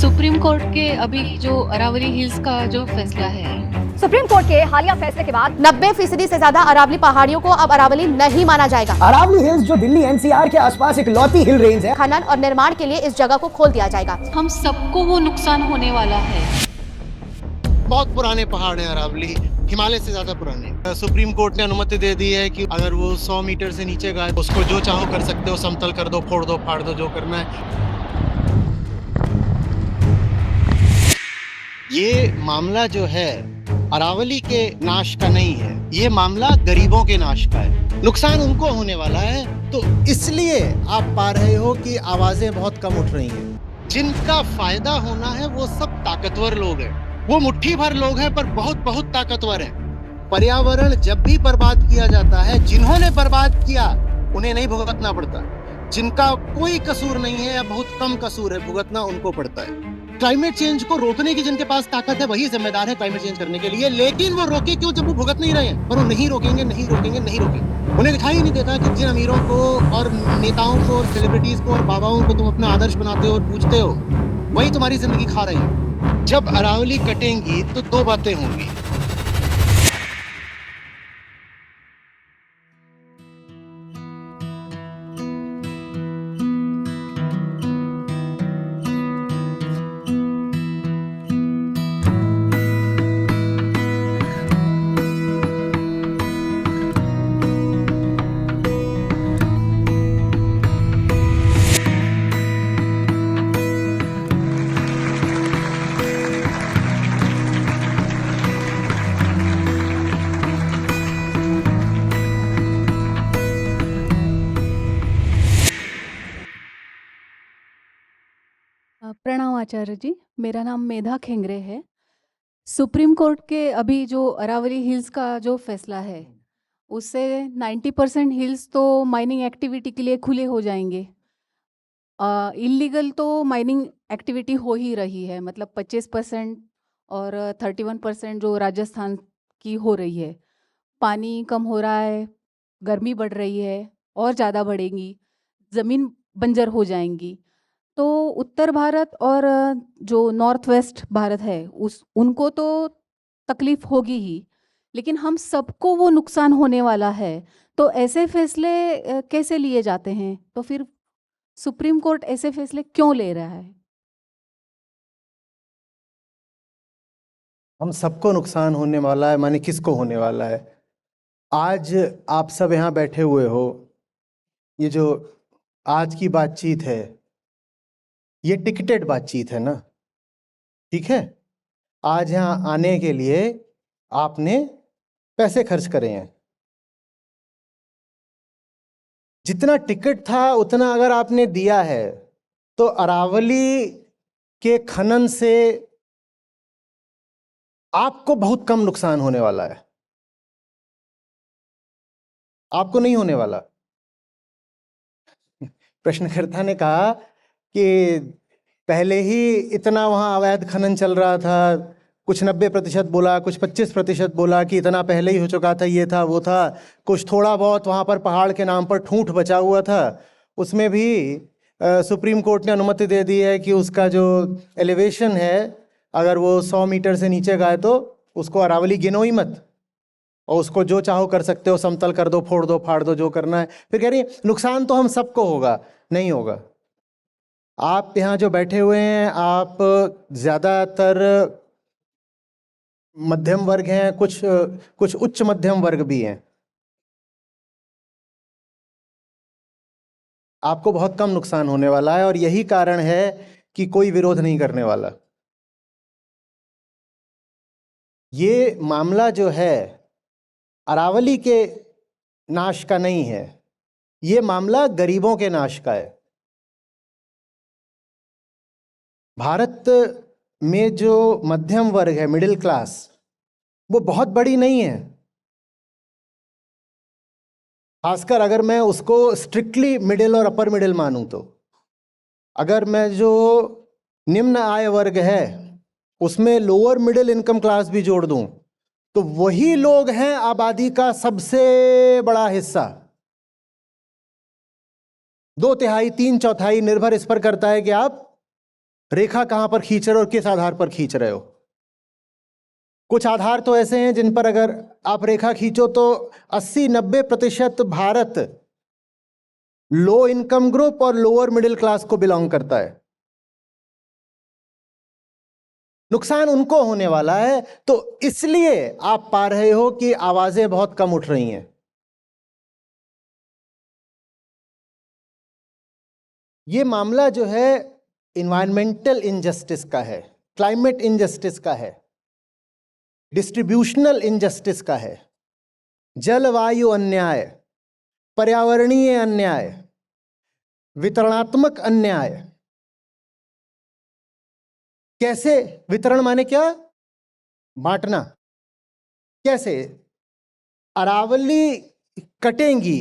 Supreme court के अभी जो अरावली हिल्स का जो फैसला है, सुप्रीम कोर्ट के हालिया फैसले के बाद 90% से ज्यादा अरावली पहाड़ियों को अब अरावली नहीं माना जाएगा। अरावली हिल्स जो दिल्ली एनसीआर के आसपास एक लौती हिल रेंज है, खनन और निर्माण के लिए इस जगह को खोल दिया जाएगा। हम सबको वो नुकसान होने वाला है। बहुत पुराने पहाड़ हैं अरावली, हिमालय से ज्यादा पुराने। सुप्रीम कोर्ट ने अनुमति दे दी है कि अगर वो 100 मीटर से नीचे गए उसको जो चाहो कर सकते हो, समतल कर दो, फोड़ दो, फाड़ दो, जो करना है। ये मामला जो है अरावली के नाश का नहीं है, ये मामला गरीबों के नाश का है। नुकसान उनको होने वाला है, तो इसलिए आप पा रहे हो कि आवाजें बहुत कम उठ रही हैं। जिनका फायदा होना है वो सब ताकतवर लोग हैं, वो मुट्ठी भर लोग हैं पर बहुत बहुत ताकतवर हैं। पर्यावरण जब भी बर्बाद किया जाता है, जिन्होंने बर्बाद किया उन्हें नहीं भुगतना पड़ता। जिनका कोई कसूर नहीं है या बहुत कम कसूर है, भुगतना उनको पड़ता है। क्लाइमेट चेंज को रोकने की जिनके पास ताकत है वही जिम्मेदार है क्लाइमेट चेंज करने के लिए, लेकिन वो रोके क्यों जब वो भुगत नहीं रहे हैं। पर वो नहीं रोकेंगे, नहीं रोकेंगे, नहीं रोकेंगे। उन्हें दिखाई नहीं देता कि जिन अमीरों को और नेताओं को और सेलिब्रिटीज को और बाबाओं को तुम अपना आदर्श बनाते हो और पूछते हो, वही तुम्हारी जिंदगी खा रही है। जब अरावली कटेंगी तो दो बातें होंगी। प्रणाम आचार्य जी, मेरा नाम मेधा खेंगरे है। सुप्रीम कोर्ट के अभी जो अरावली हिल्स का जो फैसला है, उससे 90% हिल्स तो माइनिंग एक्टिविटी के लिए खुले हो जाएंगे। इलीगल तो माइनिंग एक्टिविटी हो ही रही है, मतलब 25% और 31% जो राजस्थान की हो रही है। पानी कम हो रहा है, गर्मी बढ़ रही है और ज़्यादा बढ़ेगी, ज़मीन बंजर हो जाएंगी। तो उत्तर भारत और जो नॉर्थ वेस्ट भारत है उनको तो तकलीफ होगी ही, लेकिन हम सबको वो नुकसान होने वाला है। तो ऐसे फैसले कैसे लिए जाते हैं? तो फिर सुप्रीम कोर्ट ऐसे फैसले क्यों ले रहा है? हम सबको नुकसान होने वाला है, माने किसको होने वाला है? आज आप सब यहाँ बैठे हुए हो, ये जो आज की बातचीत है ये टिकटेड बातचीत है ना, ठीक है? आज यहाँ आने के लिए आपने पैसे खर्च करे हैं। जितना टिकट था उतना अगर आपने दिया है तो अरावली के खनन से आपको बहुत कम नुकसान होने वाला है, आपको नहीं होने वाला। प्रश्नकर्ता ने कहा कि पहले ही इतना वहाँ अवैध खनन चल रहा था, कुछ 90% बोला, कुछ 25% बोला कि इतना पहले ही हो चुका था, ये था वो था। कुछ थोड़ा बहुत वहाँ पर पहाड़ के नाम पर ठूंठ बचा हुआ था, उसमें भी सुप्रीम कोर्ट ने अनुमति दे दी है कि उसका जो एलिवेशन है, अगर वो 100 मीटर से नीचे गए तो उसको अरावली गिनो ही मत, और उसको जो चाहो कर सकते हो, समतल कर दो, फोड़ दो, फाड़ दो, जो करना है। फिर कह रही है नुकसान तो हम सबको होगा। नहीं होगा। आप यहाँ जो बैठे हुए हैं, आप ज़्यादातर मध्यम वर्ग हैं, कुछ उच्च मध्यम वर्ग भी हैं। आपको बहुत कम नुकसान होने वाला है और यही कारण है कि कोई विरोध नहीं करने वाला। ये मामला जो है अरावली के नाश का नहीं है, ये मामला गरीबों के नाश का है। भारत में जो मध्यम वर्ग है, मिडिल क्लास, वो बहुत बड़ी नहीं है। खासकर अगर मैं उसको स्ट्रिक्टली मिडिल और अपर मिडिल मानूं तो, अगर मैं जो निम्न आय वर्ग है उसमें लोअर मिडिल इनकम क्लास भी जोड़ दूं, तो वही लोग हैं आबादी का सबसे बड़ा हिस्सा। 2/3, 3/4 निर्भर इस पर करता है कि आप रेखा कहां पर खींच रहे हो और किस आधार पर खींच रहे हो। कुछ आधार तो ऐसे हैं जिन पर अगर आप रेखा खींचो तो 80-90% भारत लो इनकम ग्रुप और लोअर मिडिल क्लास को बिलोंग करता है। नुकसान उनको होने वाला है, तो इसलिए आप पा रहे हो कि आवाजें बहुत कम उठ रही हैं। ये मामला जो है इन्वायरमेंटल इनजस्टिस का है, क्लाइमेट इनजस्टिस का है, डिस्ट्रीब्यूशनल इनजस्टिस का है, जलवायु अन्याय, पर्यावरणीय अन्याय, वितरणात्मक अन्याय। कैसे वितरण माने क्या? बांटना। कैसे? अरावली कटेंगी,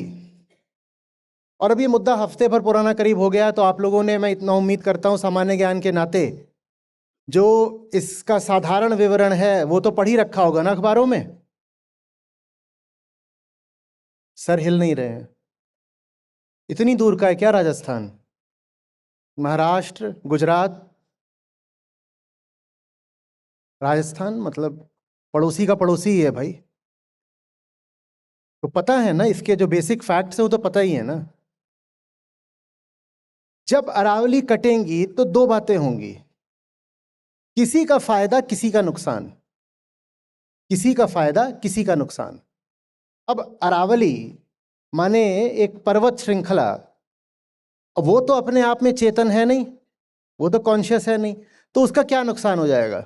और अब ये मुद्दा हफ्ते भर पुराना करीब हो गया, तो आप लोगों ने, मैं इतना उम्मीद करता हूं सामान्य ज्ञान के नाते, जो इसका साधारण विवरण है वो तो पढ़ ही रखा होगा ना अखबारों में। सर हिल नहीं रहे हैं। इतनी दूर का है क्या राजस्थान, महाराष्ट्र, गुजरात? राजस्थान मतलब पड़ोसी का पड़ोसी ही है भाई, तो पता है ना, इसके जो बेसिक फैक्ट्स है वो तो पता ही है ना। जब अरावली कटेंगी तो दो बातें होंगी, किसी का फायदा किसी का नुकसान, किसी का फायदा किसी का नुकसान। अब अरावली माने एक पर्वत श्रृंखला, वो तो अपने आप में चेतन है नहीं, वो तो कॉन्शियस है नहीं, तो उसका क्या नुकसान हो जाएगा?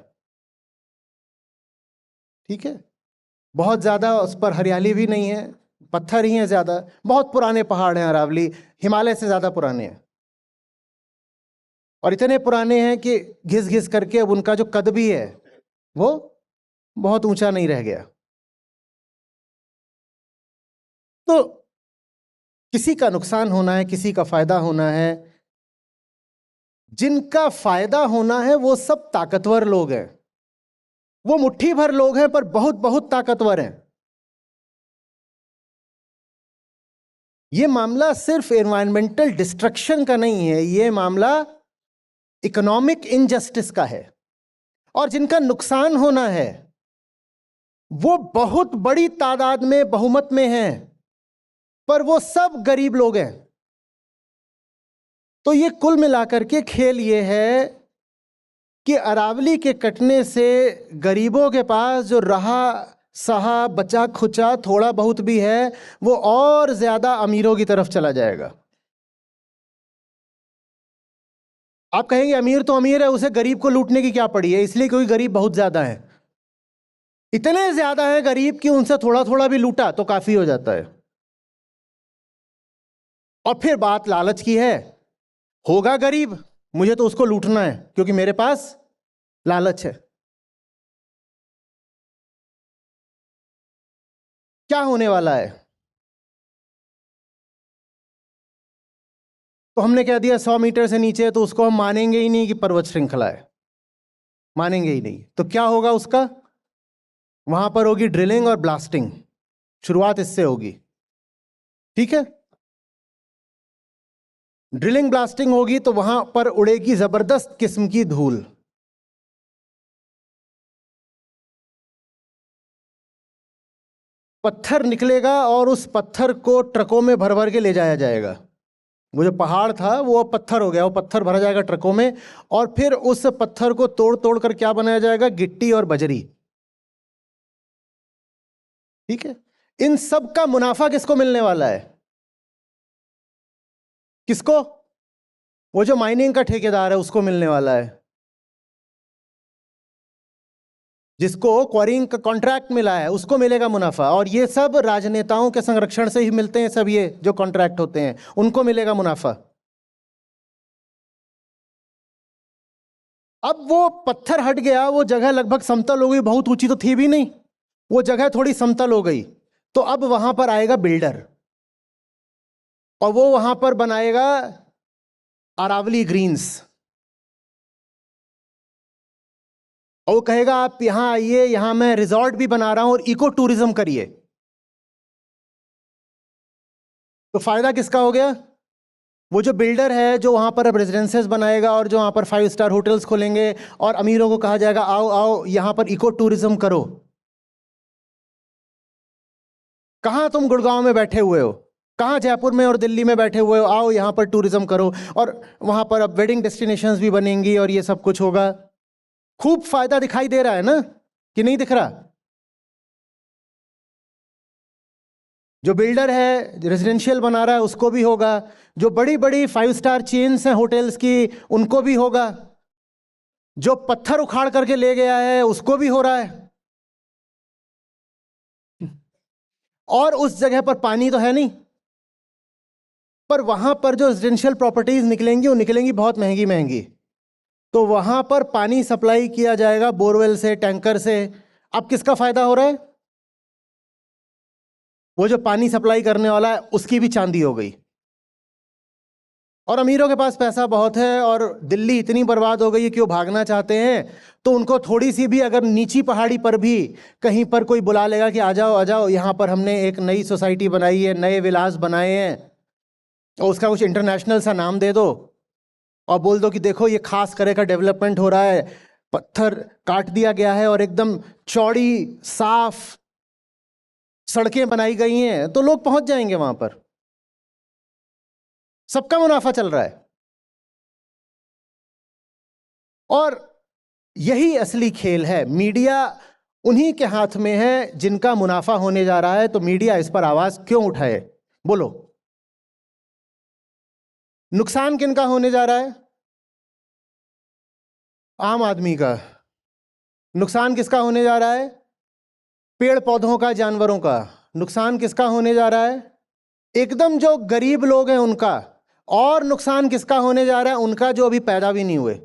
ठीक है, बहुत ज्यादा उस पर हरियाली भी नहीं है, पत्थर ही हैं ज्यादा, बहुत पुराने पहाड़ हैं अरावली, हिमालय से ज्यादा पुराने हैं, और इतने पुराने हैं कि घिस घिस करके अब उनका जो कद भी है वो बहुत ऊंचा नहीं रह गया। तो किसी का नुकसान होना है, किसी का फायदा होना है। जिनका फायदा होना है वो सब ताकतवर लोग हैं, वो मुट्ठी भर लोग हैं पर बहुत बहुत ताकतवर हैं। ये मामला सिर्फ एनवायरमेंटल डिस्ट्रक्शन का नहीं है, ये मामला इकोनॉमिक इनजस्टिस का है। और जिनका नुकसान होना है वो बहुत बड़ी तादाद में, बहुमत में हैं, पर वो सब गरीब लोग हैं। तो ये कुल मिलाकर के खेल ये है कि अरावली के कटने से गरीबों के पास जो रहा सहा बचा खुचा थोड़ा बहुत भी है वो और ज्यादा अमीरों की तरफ चला जाएगा। आप कहेंगे अमीर तो अमीर है, उसे गरीब को लूटने की क्या पड़ी है? इसलिए क्योंकि गरीब बहुत ज्यादा है, इतने ज्यादा है गरीब कि उनसे थोड़ा थोड़ा भी लूटा तो काफी हो जाता है। और फिर बात लालच की है, होगा गरीब, मुझे तो उसको लूटना है क्योंकि मेरे पास लालच है। क्या होने वाला है? तो हमने कह दिया 100 मीटर से नीचे है तो उसको हम मानेंगे ही नहीं कि पर्वत श्रृंखला है, मानेंगे ही नहीं। तो क्या होगा उसका? वहां पर होगी ड्रिलिंग और ब्लास्टिंग, शुरुआत इससे होगी। ठीक है, ड्रिलिंग ब्लास्टिंग होगी तो वहां पर उड़ेगी जबरदस्त किस्म की धूल। पत्थर निकलेगा और उस पत्थर को ट्रकों में भर भर के ले जाया जाएगा। वो जो पहाड़ था वो अब पत्थर हो गया, वो पत्थर भरा जाएगा ट्रकों में, और फिर उस पत्थर को तोड़ तोड़ कर क्या बनाया जाएगा? गिट्टी और बजरी। ठीक है, इन सब का मुनाफा किसको मिलने वाला है? किसको? वो जो माइनिंग का ठेकेदार है उसको मिलने वाला है, जिसको क्वारिंग का कॉन्ट्रैक्ट मिला है उसको मिलेगा मुनाफा। और ये सब राजनेताओं के संरक्षण से ही मिलते हैं, सब ये जो कॉन्ट्रैक्ट होते हैं उनको मिलेगा मुनाफा। अब वो पत्थर हट गया, वो जगह लगभग समतल हो गई, बहुत ऊंची तो थी भी नहीं, वो जगह थोड़ी समतल हो गई। तो अब वहां पर आएगा बिल्डर और वो वहां पर बनाएगा अरावली ग्रीन्स, और वो कहेगा आप यहां आइए, यहां मैं रिजॉर्ट भी बना रहा हूं और इको टूरिज्म करिए। तो फायदा किसका हो गया? वो जो बिल्डर है जो वहाँ पर अब रेजिडेंसेस बनाएगा और जो वहाँ पर 5 स्टार होटल्स खोलेंगे और अमीरों को कहा जाएगा आओ आओ यहाँ पर इको टूरिज्म करो। कहाँ तुम गुड़गांव में बैठे हुए हो, कहाँ जयपुर में और दिल्ली में बैठे हुए हो, आओ यहाँ पर टूरिज्म करो। और वहाँ पर अब वेडिंग डेस्टिनेशंस भी बनेंगी और ये सब कुछ होगा। खूब फायदा दिखाई दे रहा है ना कि नहीं दिख रहा? जो बिल्डर है रेजिडेंशियल बना रहा है उसको भी होगा, जो बड़ी बड़ी 5 स्टार चेन्स हैं होटल्स की उनको भी होगा, जो पत्थर उखाड़ करके ले गया है उसको भी हो रहा है। और उस जगह पर पानी तो है नहीं, पर वहां पर जो रेजिडेंशियल प्रॉपर्टीज निकलेंगी वो निकलेंगी बहुत महंगी महंगी। तो वहां पर पानी सप्लाई किया जाएगा बोरवेल से, टैंकर से। अब किसका फायदा हो रहा है? वो जो पानी सप्लाई करने वाला है उसकी भी चांदी हो गई। और अमीरों के पास पैसा बहुत है और दिल्ली इतनी बर्बाद हो गई है कि वो भागना चाहते हैं, तो उनको थोड़ी सी भी अगर नीची पहाड़ी पर भी कहीं पर कोई बुला लेगा कि आ जाओ यहाँ पर हमने एक नई सोसाइटी बनाई है, नए विलास बनाए हैं, और उसका कुछ इंटरनेशनल सा नाम दे दो और बोल दो कि देखो ये खास तरह का डेवलपमेंट हो रहा है, पत्थर काट दिया गया है और एकदम चौड़ी साफ सड़कें बनाई गई हैं, तो लोग पहुंच जाएंगे वहां पर। सबका मुनाफा चल रहा है। और यही असली खेल है। मीडिया उन्हीं के हाथ में है जिनका मुनाफा होने जा रहा है, तो मीडिया इस पर आवाज क्यों उठाए? बोलो, नुकसान किनका होने जा रहा है? आम आदमी का। नुकसान किसका होने जा रहा है? पेड़ पौधों का, जानवरों का। नुकसान किसका होने जा रहा है? एकदम जो गरीब लोग हैं उनका। और नुकसान किसका होने जा रहा है? उनका जो अभी पैदा भी नहीं हुए।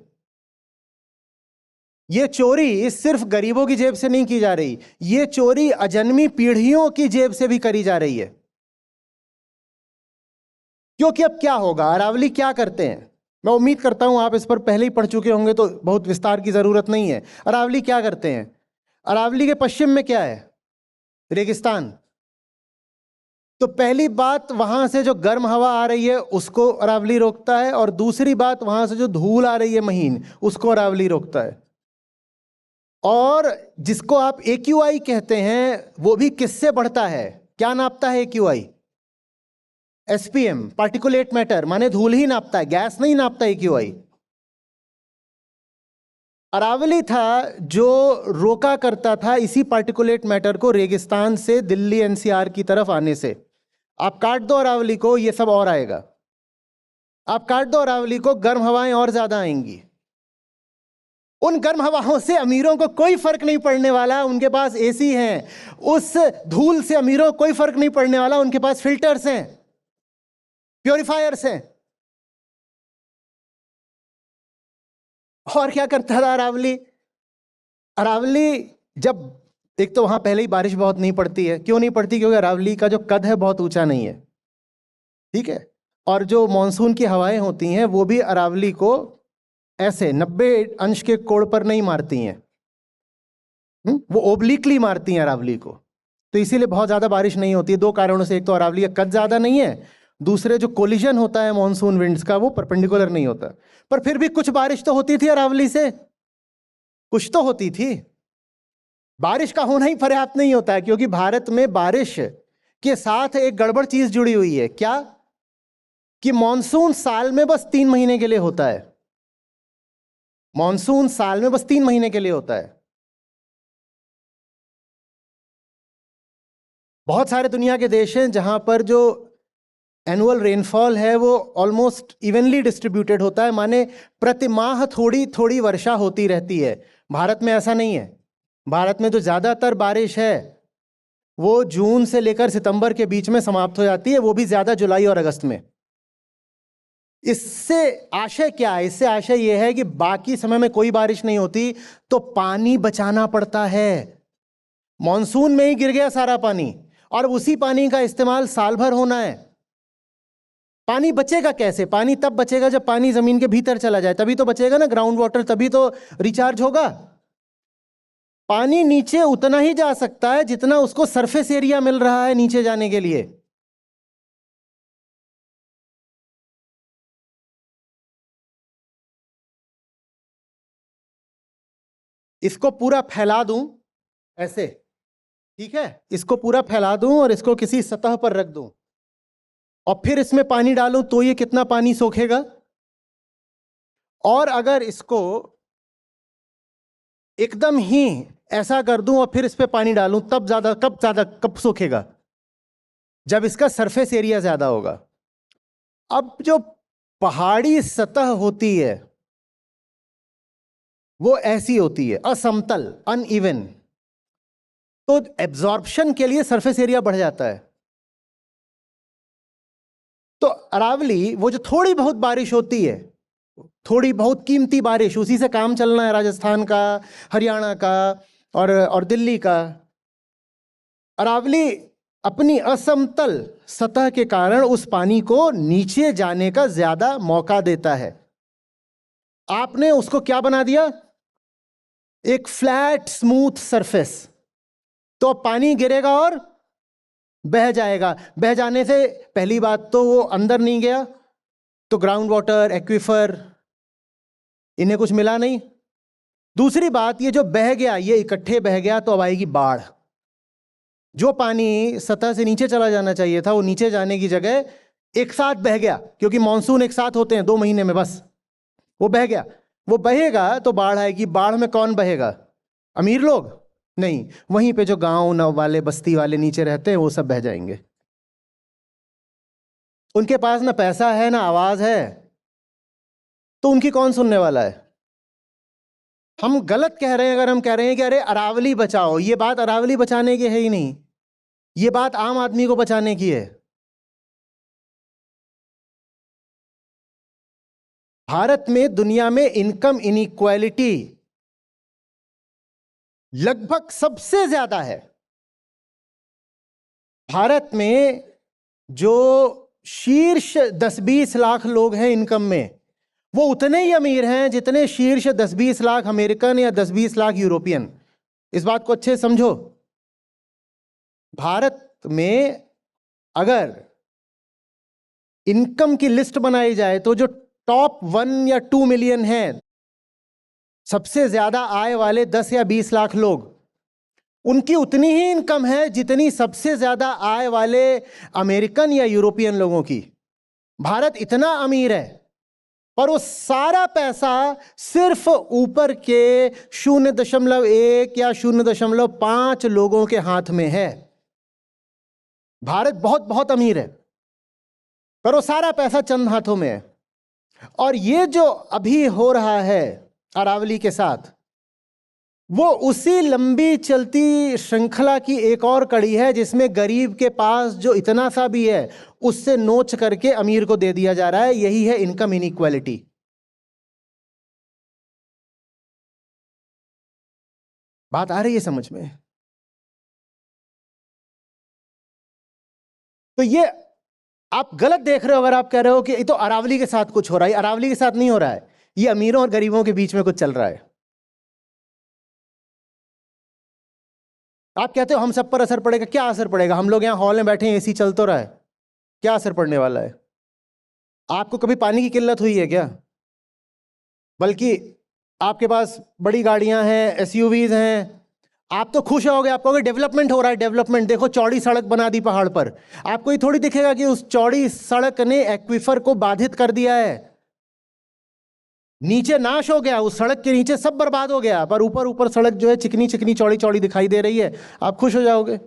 ये चोरी इस सिर्फ गरीबों की जेब से नहीं की जा रही, ये चोरी अजन्मी पीढ़ियों की जेब से भी करी जा रही है। क्योंकि अब क्या होगा, अरावली क्या करते हैं, मैं उम्मीद करता हूं आप इस पर पहले ही पढ़ चुके होंगे तो बहुत विस्तार की जरूरत नहीं है। अरावली क्या करते हैं? अरावली के पश्चिम में क्या है? रेगिस्तान। तो पहली बात, वहां से जो गर्म हवा आ रही है उसको अरावली रोकता है, और दूसरी बात, वहां से जो धूल आ रही है महीन, उसको अरावली रोकता है। और जिसको आप AQI कहते हैं वो भी किससे बढ़ता है? क्या नापता है AQI? SPM, पार्टिकुलेट मैटर, माने धूल ही नापता है, गैस नहीं नापता AQI। अरावली था जो रोका करता था इसी पार्टिकुलेट मैटर को रेगिस्तान से दिल्ली NCR की तरफ आने से। आप काट दो अरावली को, ये सब और आएगा। आप काट दो अरावली को, गर्म हवाएं और ज्यादा आएंगी। उन गर्म हवाओं से अमीरों को कोई फर्क नहीं पड़ने वाला, उनके पास AC हैं। उस धूल से अमीरों को कोई फर्क नहीं पड़ने वाला, उनके पास फिल्टर्स हैं, प्योरीफायर्स हैं। और क्या करता था अरावली? अरावली जब, एक तो वहां पहले ही बारिश बहुत नहीं पड़ती है। क्यों नहीं पड़ती? क्योंकि अरावली का जो कद है बहुत ऊंचा नहीं है, ठीक है। और जो मॉनसून की हवाएं होती हैं वो भी अरावली को ऐसे 90 अंश के कोण पर नहीं मारती हैं, वो ओब्लिकली मारती हैं अरावली को। तो इसीलिए बहुत ज्यादा बारिश नहीं होती है, 2 कारणों से। एक तो अरावली का कद ज्यादा नहीं है, दूसरे जो कोलिजन होता है मॉनसून विंड्स का वो परपेंडिकुलर नहीं होता। पर फिर भी कुछ बारिश तो होती थी अरावली से, कुछ तो होती थी। बारिश का होना ही पर्याप्त नहीं होता है, क्योंकि भारत में बारिश के साथ एक गड़बड़ चीज जुड़ी हुई है। क्या? कि मॉनसून साल में बस 3 महीने के लिए होता है। मॉनसून साल में बस 3 महीने के लिए होता है। बहुत सारे दुनिया के देश हैं जहां पर जो एनुअल रेनफॉल है वो ऑलमोस्ट इवनली डिस्ट्रीब्यूटेड होता है, माने प्रति माह थोड़ी थोड़ी वर्षा होती रहती है। भारत में ऐसा नहीं है। भारत में तो ज्यादातर बारिश है वो जून से लेकर सितंबर के बीच में समाप्त हो जाती है, वो भी ज्यादा जुलाई और अगस्त में। इससे आशय क्या है? इससे आशय यह है कि बाकी समय में कोई बारिश नहीं होती तो पानी बचाना पड़ता है। मॉनसून में ही गिर गया सारा पानी, और उसी पानी का इस्तेमाल साल भर होना है। पानी बचेगा कैसे? पानी तब बचेगा जब पानी जमीन के भीतर चला जाए, तभी तो बचेगा ना, ग्राउंड वाटर, तभी तो रिचार्ज होगा। पानी नीचे उतना ही जा सकता है जितना उसको सरफेस एरिया मिल रहा है नीचे जाने के लिए। इसको पूरा फैला दूं ऐसे, ठीक है, इसको पूरा फैला दूं और इसको किसी सतह पर रख दूं और फिर इसमें पानी डालूं तो ये कितना पानी सोखेगा? और अगर इसको एकदम ही ऐसा कर दूं और फिर इस पे पानी डालूं तब कब सोखेगा? जब इसका सरफेस एरिया ज्यादा होगा। अब जो पहाड़ी सतह होती है वो ऐसी होती है, असमतल, अनइवन, तो एब्जॉर्प्शन के लिए सरफेस एरिया बढ़ जाता है। तो अरावली, वो जो थोड़ी बहुत बारिश होती है, थोड़ी बहुत कीमती बारिश, उसी से काम चलना है राजस्थान का, हरियाणा का और दिल्ली का। अरावली अपनी असमतल सतह के कारण उस पानी को नीचे जाने का ज्यादा मौका देता है। आपने उसको क्या बना दिया? एक फ्लैट स्मूथ सरफेस। तो पानी गिरेगा और बह जाएगा। बह जाने से पहली बात तो वो अंदर नहीं गया, तो ग्राउंड वाटर, एक्वीफर, इन्हें कुछ मिला नहीं। दूसरी बात, ये जो बह गया, ये इकट्ठे बह गया तो अब आएगी बाढ़। जो पानी सतह से नीचे चला जाना चाहिए था वो नीचे जाने की जगह एक साथ बह गया, क्योंकि मानसून एक साथ होते हैं 2 महीने में बस। वो बह गया, वो बहेगा तो बाढ़ आएगी। बाढ़ में कौन बहेगा? अमीर लोग नहीं, वहीं पे जो गांव न वाले, बस्ती वाले नीचे रहते हैं वो सब बह जाएंगे। उनके पास ना पैसा है ना आवाज है, तो उनकी कौन सुनने वाला है? हम गलत कह रहे हैं अगर हम कह रहे हैं कि अरे अरावली बचाओ। ये बात अरावली बचाने की है ही नहीं, ये बात आम आदमी को बचाने की है। भारत में, दुनिया में इनकम इनइक्वालिटी लगभग सबसे ज्यादा है। भारत में जो शीर्ष 10-20 लाख लोग हैं इनकम में, वो उतने ही अमीर हैं जितने शीर्ष 10-20 लाख अमेरिकन या 10-20 लाख यूरोपियन। इस बात को अच्छे समझो। भारत में अगर इनकम की लिस्ट बनाई जाए तो जो टॉप 1 या 2 मिलियन हैं, सबसे ज्यादा आय वाले 10 या 20 लाख लोग, उनकी उतनी ही इनकम है जितनी सबसे ज्यादा आय वाले अमेरिकन या यूरोपियन लोगों की। भारत इतना अमीर है, पर वो सारा पैसा सिर्फ ऊपर के 0.1 या 0.5 लोगों के हाथ में है। भारत बहुत बहुत अमीर है, पर वो सारा पैसा चंद हाथों में है। और ये जो अभी हो रहा है अरावली के साथ, वो उसी लंबी चलती श्रृंखला की एक और कड़ी है, जिसमें गरीब के पास जो इतना सा भी है उससे नोच करके अमीर को दे दिया जा रहा है। यही है इनकम इनइक्वालिटी। बात आ रही है समझ में? तो ये आप गलत देख रहे हो अगर आप कह रहे हो कि ये तो अरावली के साथ कुछ हो रहा है। अरावली के साथ नहीं हो रहा है, ये अमीरों और गरीबों के बीच में कुछ चल रहा है। आप कहते हो हम सब पर असर पड़ेगा। क्या असर पड़ेगा? हम लोग यहां हॉल में बैठे हैं, एसी चल तो रहा है, क्या असर पड़ने वाला है? आपको कभी पानी की किल्लत हुई है क्या? बल्कि आपके पास बड़ी गाड़ियां हैं, एसयूवीज हैं, आप तो खुश होगे। आप कहोगे डेवलपमेंट हो रहा है, डेवलपमेंट, देखो चौड़ी सड़क बना दी पहाड़ पर। आपको ये थोड़ी दिखेगा कि उस चौड़ी सड़क ने एक्वीफर को बाधित कर दिया है, नीचे नाश हो गया, उस सड़क के नीचे सब बर्बाद हो गया, पर ऊपर ऊपर सड़क जो है चिकनी चिकनी चौड़ी चौड़ी दिखाई दे रही है। आप खुश हो जाओगे।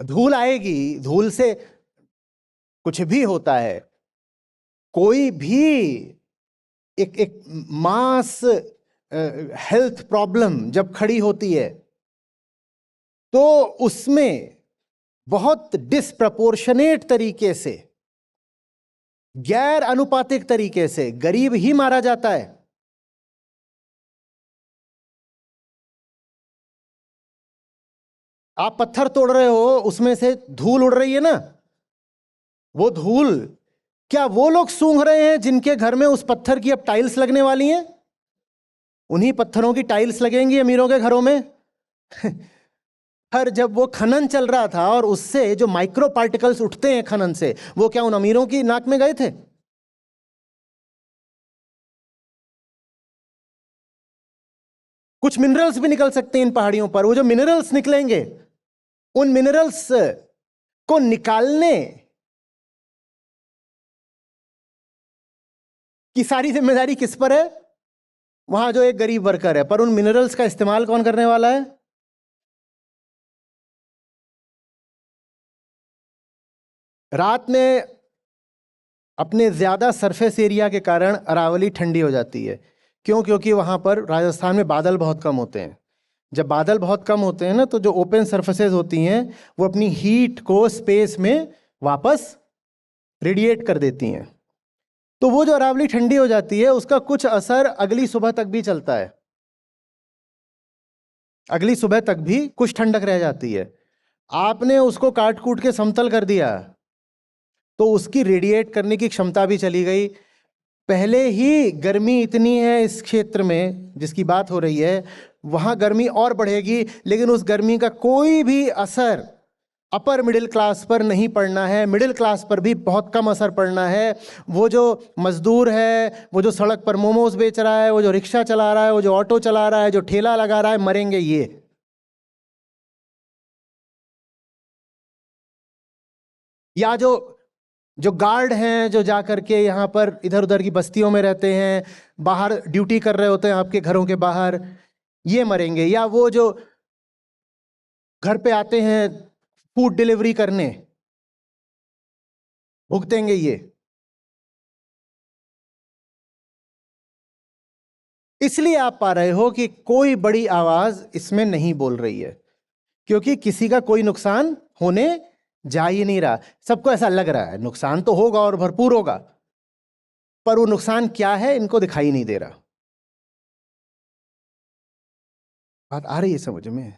धूल आएगी, धूल से कुछ भी होता है। कोई भी एक मास हेल्थ प्रॉब्लम जब खड़ी होती है तो उसमें बहुत डिस्प्रपोर्शनेट तरीके से, गैर अनुपातिक तरीके से गरीब ही मारा जाता है। आप पत्थर तोड़ रहे हो, उसमें से धूल उड़ रही है ना, वो धूल क्या वो लोग सूंघ रहे हैं जिनके घर में उस पत्थर की अब टाइल्स लगने वाली हैं? उन्हीं पत्थरों की टाइल्स लगेंगी अमीरों के घरों में। पर जब वो खनन चल रहा था और उससे जो माइक्रो पार्टिकल्स उठते हैं खनन से, वो क्या उन अमीरों की नाक में गए थे? कुछ मिनरल्स भी निकल सकते हैं इन पहाड़ियों पर। वो जो मिनरल्स निकलेंगे, उन मिनरल्स को निकालने की सारी जिम्मेदारी किस पर है? वहां जो एक गरीब वर्कर है, पर उन मिनरल्स का इस्तेमाल कौन करने वाला है? रात में अपने ज्यादा सरफेस एरिया के कारण अरावली ठंडी हो जाती है। क्यों? क्योंकि वहां पर राजस्थान में बादल बहुत कम होते हैं। जब बादल बहुत कम होते हैं ना, तो जो ओपन सरफेसेस होती हैं वो अपनी हीट को स्पेस में वापस रेडिएट कर देती हैं। तो वो जो अरावली ठंडी हो जाती है, उसका कुछ असर अगली सुबह तक भी चलता है। अगली सुबह तक भी कुछ ठंडक रह जाती है। आपने उसको काट कूट के समतल कर दिया तो उसकी रेडिएट करने की क्षमता भी चली गई। पहले ही गर्मी इतनी है इस क्षेत्र में जिसकी बात हो रही है, वहां गर्मी और बढ़ेगी, लेकिन उस गर्मी का कोई भी असर अपर मिडिल क्लास पर नहीं पड़ना है। मिडिल क्लास पर भी बहुत कम असर पड़ना है। वो जो मजदूर है, वो जो सड़क पर मोमोज बेच रहा है, वो जो रिक्शा चला रहा है, वो जो ऑटो चला रहा है, जो ठेला लगा रहा है, मरेंगे ये। या जो गार्ड हैं, जो जा करके यहाँ पर इधर उधर की बस्तियों में रहते हैं, बाहर ड्यूटी कर रहे होते हैं आपके घरों के बाहर, ये मरेंगे। या वो जो घर पे आते हैं फूड डिलीवरी करने, भुगतेंगे ये। इसलिए आप पा रहे हो कि कोई बड़ी आवाज इसमें नहीं बोल रही है, क्योंकि किसी का कोई नुकसान होने जा ही नहीं रहा। सबको ऐसा लग रहा है नुकसान तो होगा और भरपूर होगा, पर वो नुकसान क्या है इनको दिखाई नहीं दे रहा। बात आ रही है समझ में?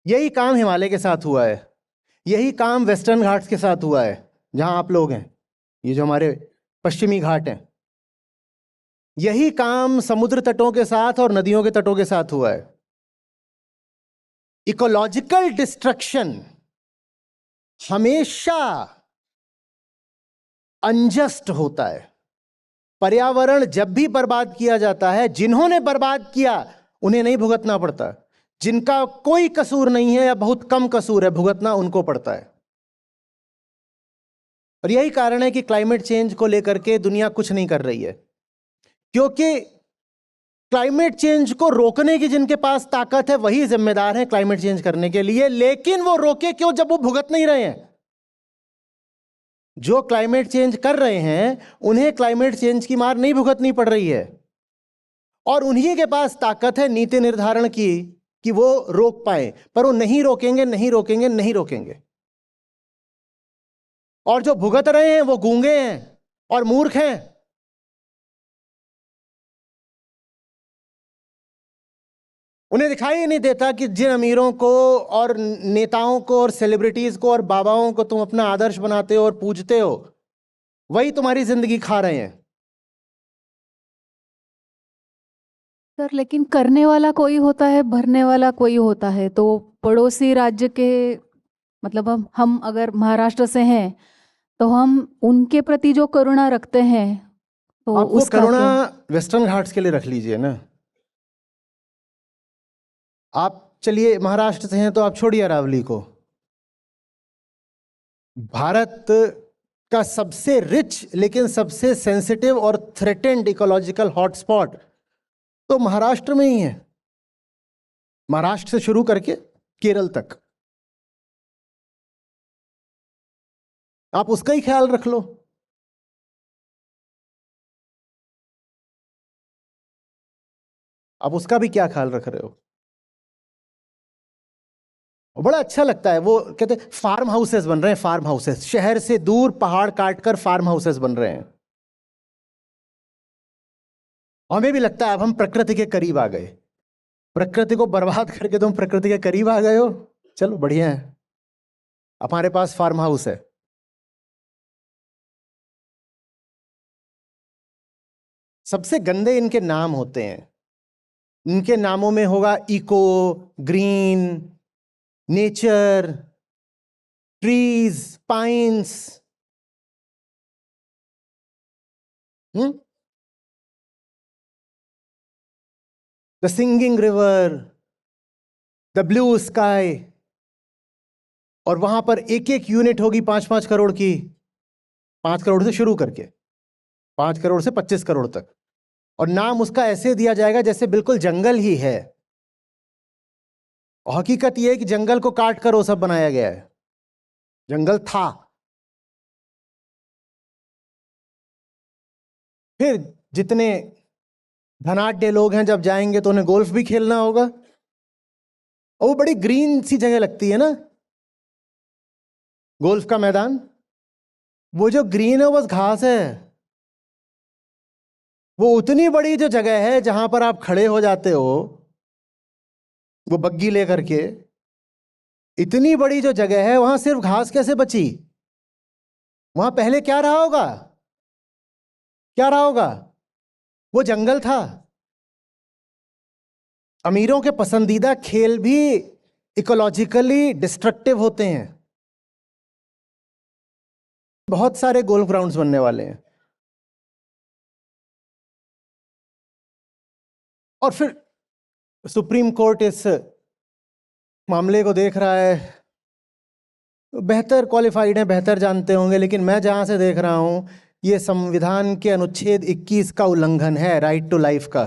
यही काम हिमालय के साथ हुआ है, यही काम वेस्टर्न घाट्स के साथ हुआ है, जहां आप लोग हैं, ये जो हमारे पश्चिमी घाट हैं। यही काम समुद्र तटों के साथ और नदियों के तटों के साथ हुआ है। इकोलॉजिकल डिस्ट्रक्शन हमेशा अनजस्ट होता है। पर्यावरण जब भी बर्बाद किया जाता है, जिन्होंने बर्बाद किया उन्हें नहीं भुगतना पड़ता। जिनका कोई कसूर नहीं है या बहुत कम कसूर है, भुगतना उनको पड़ता है। और यही कारण है कि क्लाइमेट चेंज को लेकर के दुनिया कुछ नहीं कर रही है, क्योंकि क्लाइमेट चेंज को रोकने की जिनके पास ताकत है वही जिम्मेदार है क्लाइमेट चेंज करने के लिए। लेकिन वो रोके क्यों जब वो भुगत नहीं रहे हैं? जो क्लाइमेट चेंज कर रहे हैं उन्हें क्लाइमेट चेंज की मार नहीं भुगतनी पड़ रही है, और उन्हीं के पास ताकत है नीति निर्धारण की कि वो रोक पाए, पर वो नहीं रोकेंगे, नहीं रोकेंगे, नहीं रोकेंगे। और जो भुगत रहे हैं वो गूंगे हैं और मूर्ख हैं। उन्हें दिखाई ही नहीं देता कि जिन अमीरों को और नेताओं को और सेलिब्रिटीज को और बाबाओं को तुम अपना आदर्श बनाते हो और पूजते हो, वही तुम्हारी जिंदगी खा रहे हैं। सर, लेकिन करने वाला कोई होता है, भरने वाला कोई होता है। तो पड़ोसी राज्य के, मतलब हम अगर महाराष्ट्र से हैं तो हम उनके प्रति जो करुणा रखते हैं, तो आप वो उसका करुणा क्या? वेस्टर्न घाट्स के लिए रख लीजिए ना। आप चलिए महाराष्ट्र से हैं तो आप छोड़िए अरावली को। भारत का सबसे रिच लेकिन सबसे सेंसिटिव और थ्रेटेंड इकोलॉजिकल हॉटस्पॉट तो महाराष्ट्र में ही है। महाराष्ट्र से शुरू करके केरल तक आप उसका ही ख्याल रख लो। आप उसका भी क्या ख्याल रख रहे हो? बड़ा अच्छा लगता है, वो कहते हैं फार्म हाउसेस बन रहे हैं, फार्म हाउसेस, शहर से दूर पहाड़ काटकर फार्म हाउसेस बन रहे हैं। हमें भी लगता है अब हम प्रकृति के करीब आ गए। प्रकृति को बर्बाद करके तुम प्रकृति के करीब आ गए हो, चलो बढ़िया है, हमारे पास फार्म हाउस है। सबसे गंदे इनके नाम होते हैं। इनके नामों में होगा eco, green, nature, trees, pines. The singing river, the blue sky, और वहां पर एक एक यूनिट होगी 5-5 करोड़ की, 5 करोड़ से शुरू करके 5 करोड़ से 25 करोड़ तक, और नाम उसका ऐसे दिया जाएगा जैसे बिल्कुल जंगल ही है। और हकीकत यह है कि जंगल को काट कर वो सब बनाया गया है, जंगल था। फिर जितने धनाढ्य लोग हैं जब जाएंगे तो उन्हें गोल्फ भी खेलना होगा, और वो बड़ी ग्रीन सी जगह लगती है ना गोल्फ का मैदान। वो जो ग्रीन है वो बस घास है। वो उतनी बड़ी जो जगह है जहां पर आप खड़े हो जाते हो वो बग्गी लेकर के, इतनी बड़ी जो जगह है वहां सिर्फ घास कैसे बची? वहां पहले क्या रहा होगा? क्या रहा होगा? वो जंगल था। अमीरों के पसंदीदा खेल भी इकोलॉजिकली डिस्ट्रक्टिव होते हैं। बहुत सारे गोल्फ ग्राउंड्स बनने वाले हैं। और फिर सुप्रीम कोर्ट इस मामले को देख रहा है, बेहतर क्वालिफाइड है, बेहतर जानते होंगे, लेकिन मैं जहां से देख रहा हूं ये संविधान के अनुच्छेद 21 का उल्लंघन है, राइट टू लाइफ का।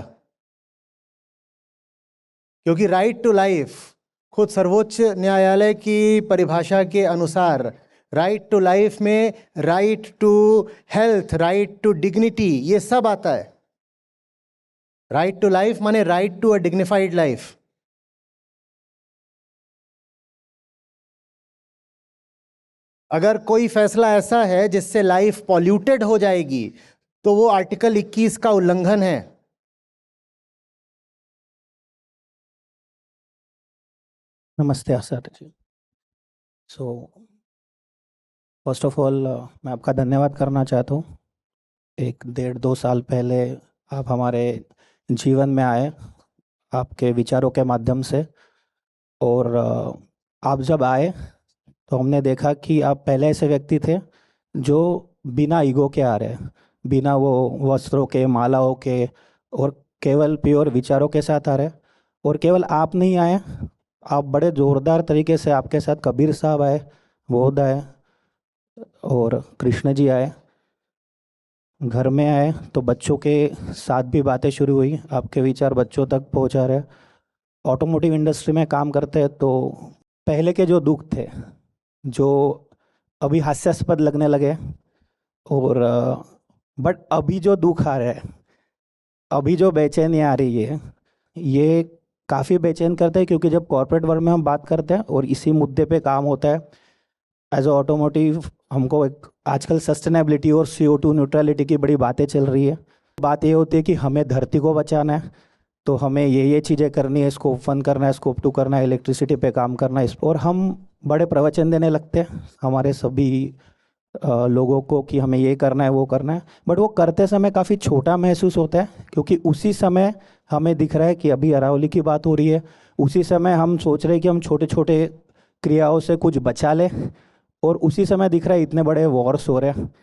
क्योंकि राइट टू लाइफ खुद सर्वोच्च न्यायालय की परिभाषा के अनुसार राइट टू लाइफ में right to health, right to dignity, ये सब आता है। राइट टू लाइफ माने right to a dignified life. अगर कोई फैसला ऐसा है जिससे लाइफ पॉल्यूटेड हो जाएगी तो वो आर्टिकल 21 का उल्लंघन है। नमस्ते आचार्य जी। सो फर्स्ट ऑफ ऑल मैं आपका धन्यवाद करना चाहता हूँ। 1-1.5-2 साल पहले आप हमारे जीवन में आए आपके विचारों के माध्यम से, और आप जब आए तो हमने देखा कि आप पहले ऐसे व्यक्ति थे जो बिना ईगो के आ रहे, बिना वो वस्त्रों के, मालाओं के, और केवल प्योर विचारों के साथ आ रहे। और केवल आप नहीं आए, आप बड़े ज़ोरदार तरीके से, आपके साथ कबीर साहब आए, बोध आए और कृष्ण जी आए। घर में आए तो बच्चों के साथ भी बातें शुरू हुई, आपके विचार बच्चों तक पहुंचा रहे। ऑटोमोटिव इंडस्ट्री में काम करते हैं तो पहले के जो दुख थे जो अभी हास्यास्पद लगने लगे, और बट अभी जो दुख आ रहा है, अभी जो बेचैनी आ रही है, ये काफ़ी बेचैन करते हैं। क्योंकि जब कॉर्पोरेट वर्ल्ड में हम बात करते हैं और इसी मुद्दे पे काम होता है एज अ ऑटोमोटिव, हमको एक आजकल सस्टेनेबिलिटी और CO2 न्यूट्रलिटी की बड़ी बातें चल रही है। बात ये होती है कि हमें धरती को बचाना है तो हमें ये चीज़ें करनी है, स्कोप 1 करना है, स्कोप 2 करना है, इलेक्ट्रिसिटी पे काम करना है, और हम बड़े प्रवचन देने लगते हैं हमारे सभी लोगों को कि हमें ये करना है, वो करना है। बट वो करते समय काफ़ी छोटा महसूस होता है, क्योंकि उसी समय हमें दिख रहा है कि अभी अरावली की बात हो रही है, उसी समय हम सोच रहे हैं कि हम छोटे छोटे क्रियाओं से कुछ बचा लें, और उसी समय दिख रहा है इतने बड़े वॉर्स हो रहे हैं।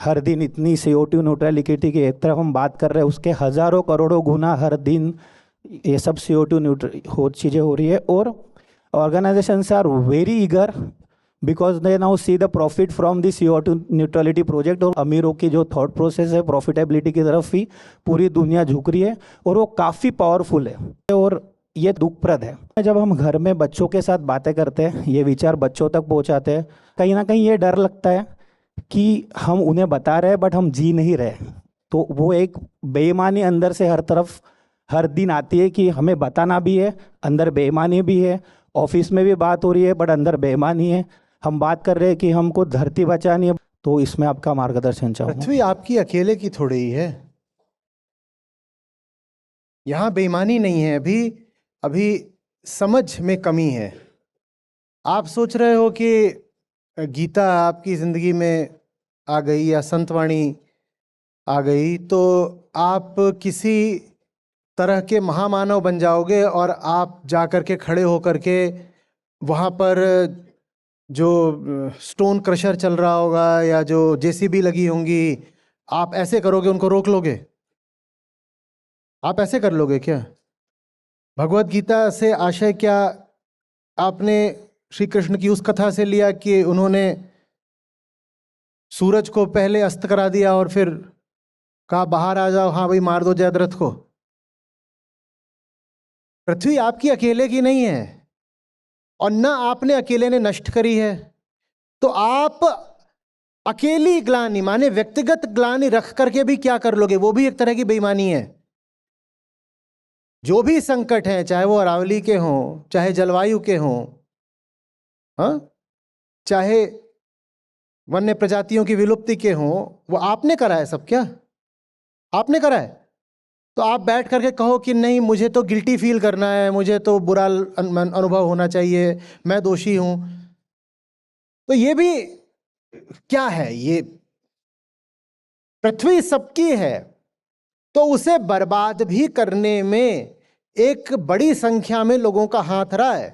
हर दिन इतनी CO2 न्यूट्रलिटी की एक तरफ हम बात कर रहे हैं, उसके हज़ारों करोड़ों गुना हर दिन ये सब CO2 न्यूट्रल चीज़ें हो रही है। और organisations are very eager because they now see the profit from the CO2 neutrality project. और अमीरों की जो थॉट प्रोसेस है प्रॉफिटेबिलिटी की तरफ ही पूरी दुनिया झुक रही है, और वो काफ़ी पावरफुल है और ये दुखप्रद है। जब हम घर में बच्चों के साथ बातें करते हैं, ये विचार बच्चों तक पहुंचाते हैं, कहीं ना कहीं ये डर लगता है कि हम उन्हें बता रहे हैं बट हम जी नहीं रहे। तो वो एक बेईमानी अंदर से हर तरफ हर दिन आती है कि हमें बताना भी है, अंदर बेईमानी भी है। ऑफिस में भी बात हो रही है बट अंदर बेईमानी है। हम बात कर रहे हैं कि हमको धरती बचानी है, तो इसमें आपका मार्गदर्शन चाहूँगा। पृथ्वी आपकी अकेले की थोड़ी ही है, यहाँ बेईमानी नहीं है, अभी समझ में कमी है। आप सोच रहे हो कि गीता आपकी ज़िंदगी में आ गई या संतवाणी आ गई तो आप किसी तरह के महामानव बन जाओगे, और आप जा कर के खड़े होकर के वहाँ पर जो स्टोन क्रशर चल रहा होगा या जो JCB लगी होंगी, आप ऐसे करोगे, उनको रोक लोगे? आप ऐसे कर लोगे क्या? भगवत गीता से आशय क्या आपने श्री कृष्ण की उस कथा से लिया कि उन्होंने सूरज को पहले अस्त करा दिया और फिर कहा बाहर आ जाओ, हाँ भाई मार दो जयद्रथ को? पृथ्वी आपकी अकेले की नहीं है और न आपने अकेले ने नष्ट करी है। तो आप अकेली ग्लानि माने व्यक्तिगत ग्लानि रख करके भी क्या कर लोगे? वो भी एक तरह की बेईमानी है। जो भी संकट हैं, चाहे वो अरावली के हों, चाहे जलवायु के हों, हाँ, चाहे वन्य प्रजातियों की विलुप्ति के हों, वो आपने करा है सब। क्या आपने करा है? तो आप बैठ करके कहो कि नहीं मुझे तो गिल्टी फील करना है, मुझे तो बुरा अनुभव होना चाहिए, मैं दोषी हूं, तो ये भी क्या है? ये पृथ्वी सबकी है, तो उसे बर्बाद भी करने में एक बड़ी संख्या में लोगों का हाथ रहा है।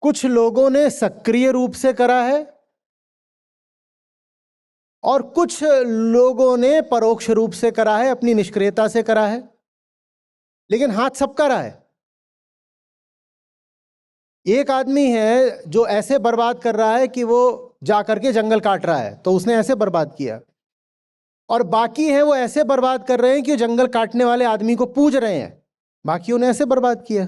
कुछ लोगों ने सक्रिय रूप से करा है और कुछ लोगों ने परोक्ष रूप से करा है, अपनी निष्क्रियता से करा है, लेकिन हाथ सबका रहा है। एक आदमी है जो ऐसे बर्बाद कर रहा है कि वो जाकर के जंगल काट रहा है, तो उसने ऐसे बर्बाद किया, और बाकी है वो ऐसे बर्बाद कर रहे हैं कि जंगल काटने वाले आदमी को पूज रहे हैं, बाकियों ने ऐसे बर्बाद किया।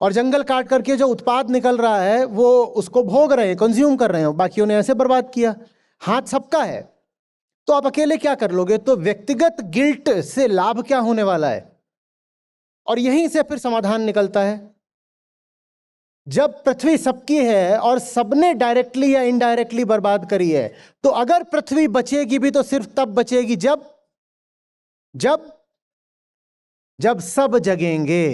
और जंगल काट करके जो उत्पाद निकल रहा है वो उसको भोग रहे हैं, कंज्यूम कर रहे हैं, बाकियों ने ऐसे बर्बाद किया। हाथ सबका है, तो आप अकेले क्या कर लोगे? तो व्यक्तिगत गिल्ट से लाभ क्या होने वाला है? और यहीं से फिर समाधान निकलता है। जब पृथ्वी सबकी है और सबने डायरेक्टली या इनडायरेक्टली बर्बाद करी है, तो अगर पृथ्वी बचेगी भी तो सिर्फ तब बचेगी जब जब जब सब जगेंगे।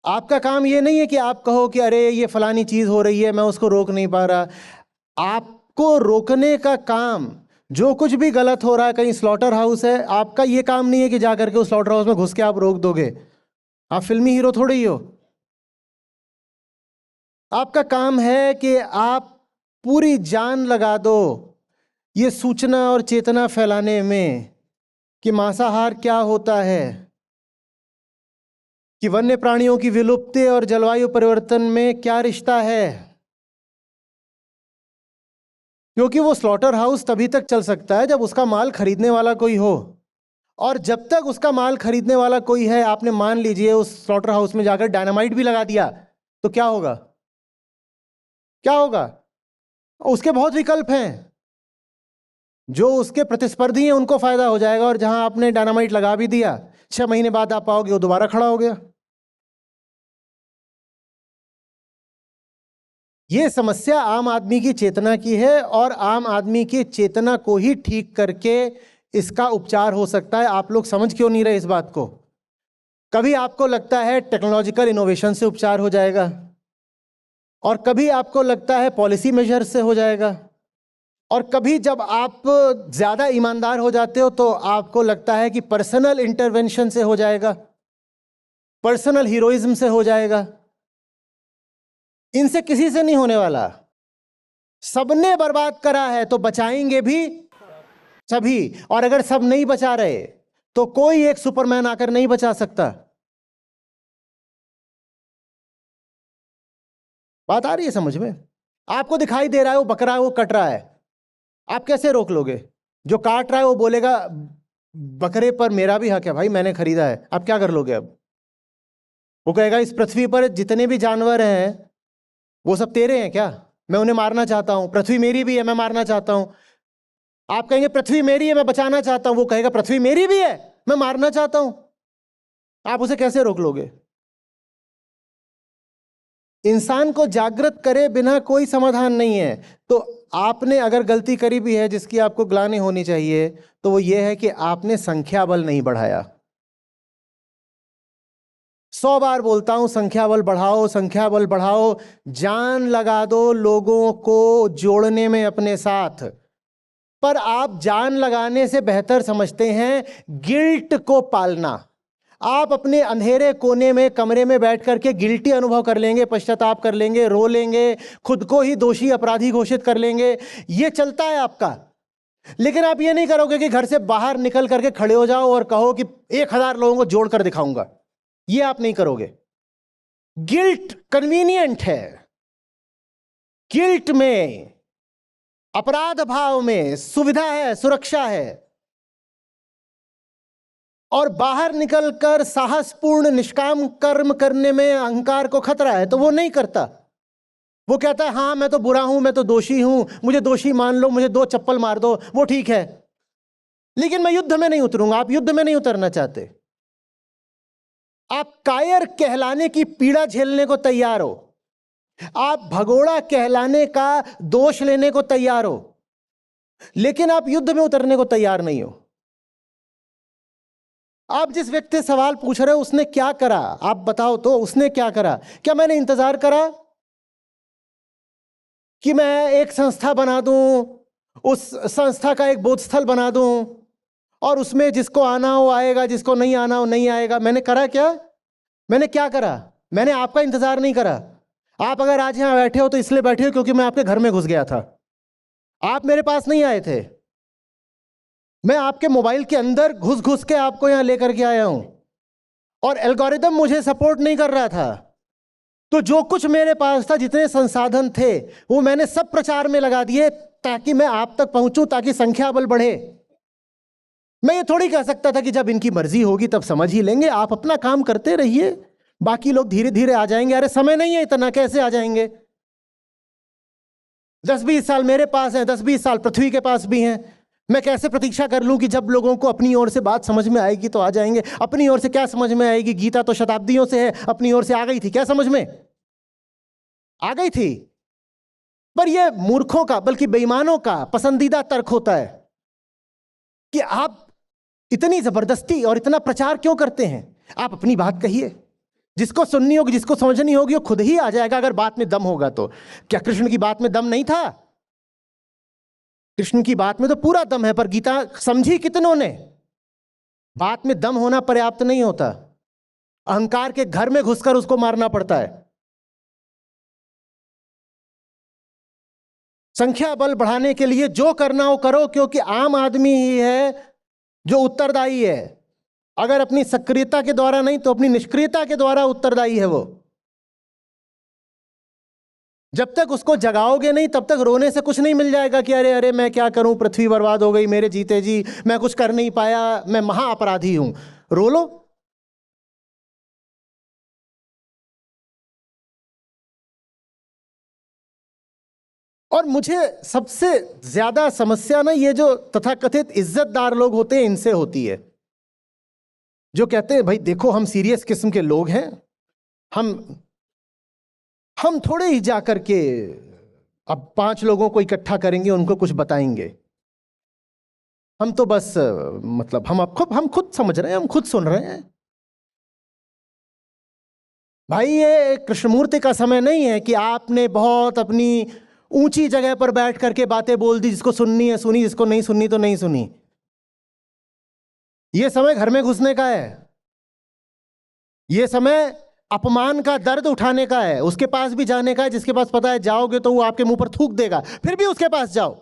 आपका काम ये नहीं है कि आप कहो कि अरे ये फलानी चीज हो रही है, मैं उसको रोक नहीं पा रहा। आपको रोकने का काम, जो कुछ भी गलत हो रहा है, कहीं स्लॉटर हाउस है, आपका ये काम नहीं है कि जाकर के उस स्लॉटर हाउस में घुस के आप रोक दोगे। आप फिल्मी हीरो थोड़े ही हो। आपका काम है कि आप पूरी जान लगा दो ये सूचना और चेतना फैलाने में कि मांसाहार क्या होता है, कि वन्य प्राणियों की विलुप्ति और जलवायु परिवर्तन में क्या रिश्ता है। क्योंकि वो स्लॉटर हाउस तभी तक चल सकता है जब उसका माल खरीदने वाला कोई हो, और जब तक उसका माल खरीदने वाला कोई है, आपने मान लीजिए उस स्लॉटर हाउस में जाकर डायनामाइट भी लगा दिया, तो क्या होगा? क्या होगा? उसके बहुत विकल्प हैं। जो उसके प्रतिस्पर्धी हैं उनको फायदा हो जाएगा, और जहां आपने डायनामाइट लगा भी दिया, 6 महीने बाद आप पाओगे वो दोबारा खड़ा हो गया। ये समस्या आम आदमी की चेतना की है, और आम आदमी की चेतना को ही ठीक करके इसका उपचार हो सकता है। आप लोग समझ क्यों नहीं रहे इस बात को? कभी आपको लगता है टेक्नोलॉजिकल इनोवेशन से उपचार हो जाएगा, और कभी आपको लगता है पॉलिसी मेजर से हो जाएगा, और कभी जब आप ज्यादा ईमानदार हो जाते हो तो आपको लगता है कि पर्सनल इंटरवेंशन से हो जाएगा, पर्सनल हीरोइज्म से हो जाएगा। इनसे किसी से नहीं होने वाला। सबने बर्बाद करा है तो बचाएंगे भी सभी, और अगर सब नहीं बचा रहे तो कोई एक सुपरमैन आकर नहीं बचा सकता। बात आ रही है समझ में? आपको दिखाई दे रहा है वो बकरा है, वो कट रहा है, आप कैसे रोक लोगे? जो काट रहा है वो बोलेगा बकरे पर मेरा भी हक है भाई, मैंने खरीदा है। आप क्या कर लोगे? अब वो कहेगा इस पृथ्वी पर जितने भी जानवर हैं वो सब तेरे हैं क्या? मैं उन्हें मारना चाहता हूं, पृथ्वी मेरी भी है, मैं मारना चाहता हूं। आप कहेंगे पृथ्वी मेरी है, मैं बचाना चाहता हूं, वो कहेगा पृथ्वी मेरी भी है, मैं मारना चाहता हूं। आप उसे कैसे रोक लोगे? इंसान को जागृत करे बिना कोई समाधान नहीं है। तो आपने अगर गलती करी भी है जिसकी आपको ग्लानि होनी चाहिए, तो वो ये है कि आपने संख्या बल नहीं बढ़ाया। 100 बार बोलता हूं संख्या बल बढ़ाओ, संख्या बल बढ़ाओ। जान लगा दो लोगों को जोड़ने में अपने साथ। पर आप जान लगाने से बेहतर समझते हैं गिल्ट को पालना। आप अपने अंधेरे कोने में कमरे में बैठ करके गिल्टी अनुभव कर लेंगे, पश्चाताप कर लेंगे, रो लेंगे, खुद को ही दोषी अपराधी घोषित कर लेंगे। ये चलता है आपका। लेकिन आप ये नहीं करोगे कि घर से बाहर निकल करके खड़े हो जाओ और कहो कि 1000 लोगों को जोड़कर दिखाऊंगा। ये आप नहीं करोगे। गिल्ट कन्वीनियंट है। गिल्ट में, अपराध भाव में सुविधा है, सुरक्षा है। और बाहर निकलकर साहसपूर्ण निष्काम कर्म करने में अहंकार को खतरा है, तो वो नहीं करता। वो कहता है हाँ मैं तो बुरा हूं, मैं तो दोषी हूं, मुझे दोषी मान लो, मुझे 2 चप्पल मार दो, वो ठीक है, लेकिन मैं युद्ध में नहीं उतरूंगा। आप युद्ध में नहीं उतरना चाहते। आप कायर कहलाने की पीड़ा झेलने को तैयार हो, आप भगोड़ा कहलाने का दोष लेने को तैयार हो, लेकिन आप युद्ध में उतरने को तैयार नहीं हो। आप जिस व्यक्ति से सवाल पूछ रहे हो उसने क्या करा, आप बताओ तो उसने क्या करा। क्या मैंने इंतजार करा कि मैं एक संस्था बना दूं, उस संस्था का एक बोध स्थल बना दूं और उसमें जिसको आना हो आएगा, जिसको नहीं आना हो नहीं आएगा? मैंने करा क्या? मैंने क्या करा? मैंने आपका इंतजार नहीं करा। आप अगर आज यहां बैठे हो तो इसलिए बैठे हो क्योंकि मैं आपके घर में घुस गया था। आप मेरे पास नहीं आए थे। मैं आपके मोबाइल के अंदर घुस घुस के आपको यहां लेकर के आया हूं और एल्गोरिदम मुझे सपोर्ट नहीं कर रहा था। तो जो कुछ मेरे पास था, जितने संसाधन थे, वो मैंने सब प्रचार में लगा दिए ताकि मैं आप तक पहुंचूं, ताकि संख्या बल बढ़े। मैं ये थोड़ी कह सकता था कि जब इनकी मर्जी होगी तब समझ ही लेंगे। आप अपना काम करते रहिए, बाकी लोग धीरे धीरे आ जाएंगे। अरे समय नहीं है इतना, कैसे आ जाएंगे? 10-20 साल मेरे पास हैं, 10-20 साल पृथ्वी के पास भी हैं। मैं कैसे प्रतीक्षा कर लूं कि जब लोगों को अपनी ओर से बात समझ में आएगी तो आ जाएंगे? अपनी ओर से क्या समझ में आएगी? गीता तो शताब्दियों से है, अपनी ओर से आ गई थी। क्या समझ में आ गई थी? पर यह मूर्खों का, बल्कि बेईमानों का पसंदीदा तर्क होता है कि आप इतनी जबरदस्ती और इतना प्रचार क्यों करते हैं? आप अपनी बात कहिए, जिसको सुननी होगी, जिसको समझनी होगी, वो खुद ही आ जाएगा अगर बात में दम होगा तो। क्या कृष्ण की बात में दम नहीं था? कृष्ण की बात में तो पूरा दम है, पर गीता समझी कितनों ने? बात में दम होना पर्याप्त नहीं होता, अहंकार के घर में घुसकर उसको मारना पड़ता है। संख्या बल बढ़ाने के लिए जो करना हो करो, क्योंकि आम आदमी ही है जो उत्तरदायी है। अगर अपनी सक्रियता के द्वारा नहीं तो अपनी निष्क्रियता के द्वारा उत्तरदायी है वो। जब तक उसको जगाओगे नहीं तब तक रोने से कुछ नहीं मिल जाएगा कि अरे अरे मैं क्या करूं, पृथ्वी बर्बाद हो गई मेरे जीते जी, मैं कुछ कर नहीं पाया, मैं महा अपराधी हूं। रो लो। और मुझे सबसे ज्यादा समस्या ना ये जो तथाकथित इज्जतदार लोग होते हैं इनसे होती है, जो कहते हैं भाई देखो हम सीरियस किस्म के लोग हैं, हम थोड़े ही जाकर के अब 5 लोगों को इकट्ठा करेंगे, उनको कुछ बताएंगे। हम तो बस मतलब हम खुद समझ रहे हैं, हम खुद सुन रहे हैं। भाई ये कृष्णमूर्ति का समय नहीं है कि आपने बहुत अपनी ऊंची जगह पर बैठ करके बातें बोल दी, जिसको सुननी है सुनी, जिसको नहीं सुननी तो नहीं सुनी। ये समय घर में घुसने का है, ये समय अपमान का दर्द उठाने का है, उसके पास भी जाने का है जिसके पास पता है जाओगे तो वो आपके मुंह पर थूक देगा, फिर भी उसके पास जाओ।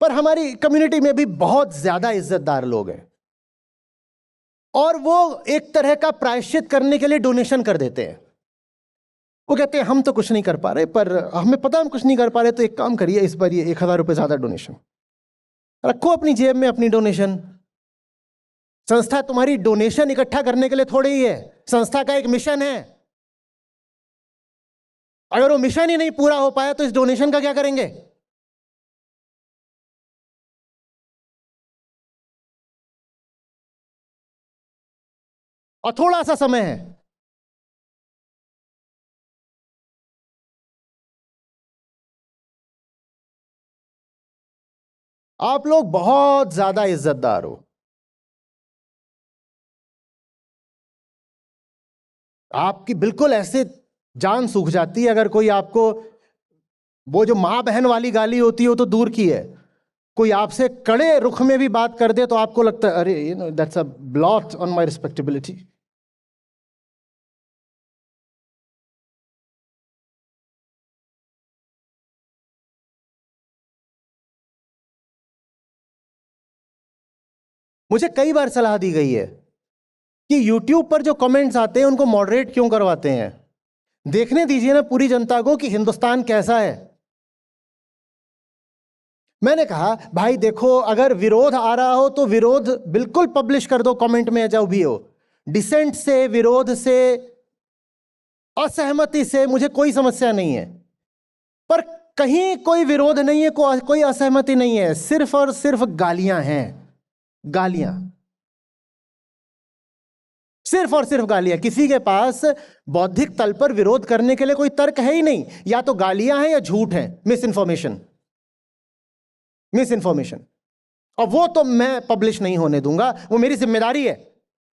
पर हमारी कम्युनिटी में भी बहुत ज्यादा इज्जतदार लोग हैं और वो एक तरह का प्रायश्चित करने के लिए डोनेशन कर देते हैं। वो कहते हैं हम तो कुछ नहीं कर पा रहे, पर हमें पता हम कुछ नहीं कर पा रहे, तो एक काम करिए, इस बार ये 1000 रुपये ज्यादा डोनेशन रखो अपनी जेब में, अपनी डोनेशन। संस्था तुम्हारी डोनेशन इकट्ठा करने के लिए थोड़ी ही है, संस्था का एक मिशन है। अगर वो मिशन ही नहीं पूरा हो पाया तो इस डोनेशन का क्या करेंगे? और थोड़ा सा समय है। आप लोग बहुत ज्यादा इज्जतदार हो। आपकी बिल्कुल ऐसे जान सूख जाती है अगर कोई आपको, वो जो मां बहन वाली गाली होती है वो तो दूर की है, कोई आपसे कड़े रुख में भी बात कर दे तो आपको लगता है अरे that's a blot on my respectability. मुझे कई बार सलाह दी गई है कि YouTube पर जो कमेंट्स आते हैं उनको मॉडरेट क्यों करवाते हैं। देखने दीजिए ना पूरी जनता को कि हिंदुस्तान कैसा है। मैंने कहा भाई देखो, अगर विरोध आ रहा हो तो विरोध बिल्कुल पब्लिश कर दो, कमेंट में जो भी हो। डिसेंट से, विरोध से, असहमति से मुझे कोई समस्या नहीं है, पर कहीं कोई विरोध नहीं है, कोई असहमति नहीं है, सिर्फ और सिर्फ गालियां हैं। गालियां, सिर्फ और सिर्फ गालियां। किसी के पास बौद्धिक तल पर विरोध करने के लिए कोई तर्क है ही नहीं। या तो गालियां हैं या झूठ है, मिस इन्फॉर्मेशन। और वो तो मैं पब्लिश नहीं होने दूंगा, वो मेरी जिम्मेदारी है।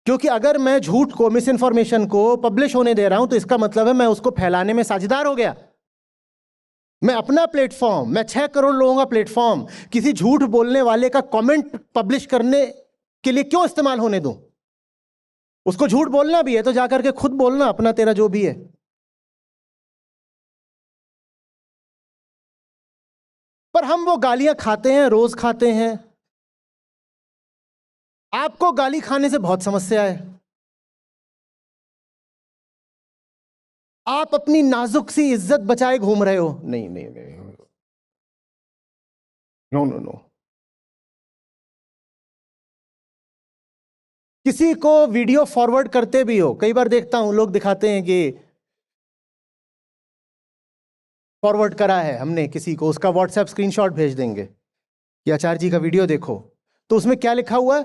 क्योंकि अगर मैं झूठ को, मिस इन्फॉर्मेशन को पब्लिश होने दे रहा हूं तो इसका मतलब है मैं उसको फैलाने में साझेदार हो गया। मैं अपना प्लेटफॉर्म, मैं 6 करोड़ लोगों का प्लेटफॉर्म किसी झूठ बोलने वाले का कमेंट पब्लिश करने के लिए क्यों इस्तेमाल होने दूं? उसको झूठ बोलना भी है तो जाकर के खुद बोलना अपना, तेरा जो भी है। पर हम वो गालियां खाते हैं, रोज खाते हैं। आपको गाली खाने से बहुत समस्या है। आप अपनी नाजुक सी इज्जत बचाए घूम रहे हो। नहीं नहीं नहीं, नो नो नो। किसी को वीडियो फॉरवर्ड करते भी हो, कई बार देखता हूं लोग दिखाते हैं कि फॉरवर्ड करा है हमने किसी को, उसका व्हाट्सएप स्क्रीनशॉट भेज देंगे कि आचार्य जी का वीडियो देखो। तो उसमें क्या लिखा हुआ है?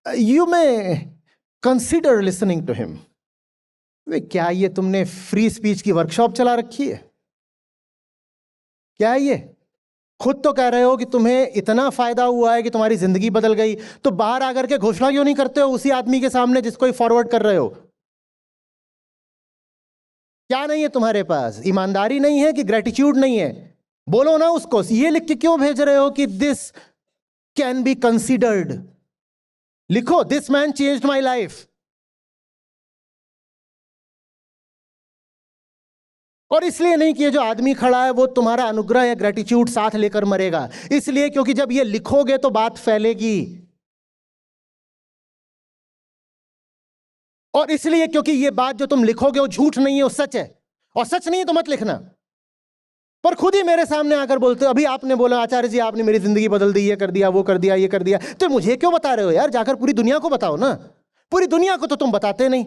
You may consider listening to him. क्या ये तुमने फ्री स्पीच की वर्कशॉप चला रखी है? क्या है ये? खुद तो कह रहे हो कि तुम्हें इतना फायदा हुआ है कि तुम्हारी जिंदगी बदल गई, तो बाहर आकर के घोषणा क्यों नहीं करते हो उसी आदमी के सामने जिसको ही फॉरवर्ड कर रहे हो? क्या नहीं है तुम्हारे पास? ईमानदारी नहीं है कि ग्रेटिट्यूड नहीं है? बोलो ना उसको। ये लिख के क्यों भेज रहे हो कि दिस कैन बी कंसिडर्ड? लिखो this man changed my life. और इसलिए नहीं कि ये जो आदमी खड़ा है वो तुम्हारा अनुग्रह या ग्रेटिट्यूड साथ लेकर मरेगा, इसलिए क्योंकि जब ये लिखोगे तो बात फैलेगी। और इसलिए क्योंकि ये बात जो तुम लिखोगे वो झूठ नहीं है, वो सच है। और सच नहीं है तो मत लिखना। पर खुद ही मेरे सामने आकर बोलते हो, अभी आपने बोला आचार्य जी आपने मेरी जिंदगी बदल दी, ये कर दिया, वो कर दिया, ये कर दिया, तो मुझे क्यों बता रहे हो यार? जाकर पूरी दुनिया को बताओ ना। पूरी दुनिया को तो तुम बताते नहीं।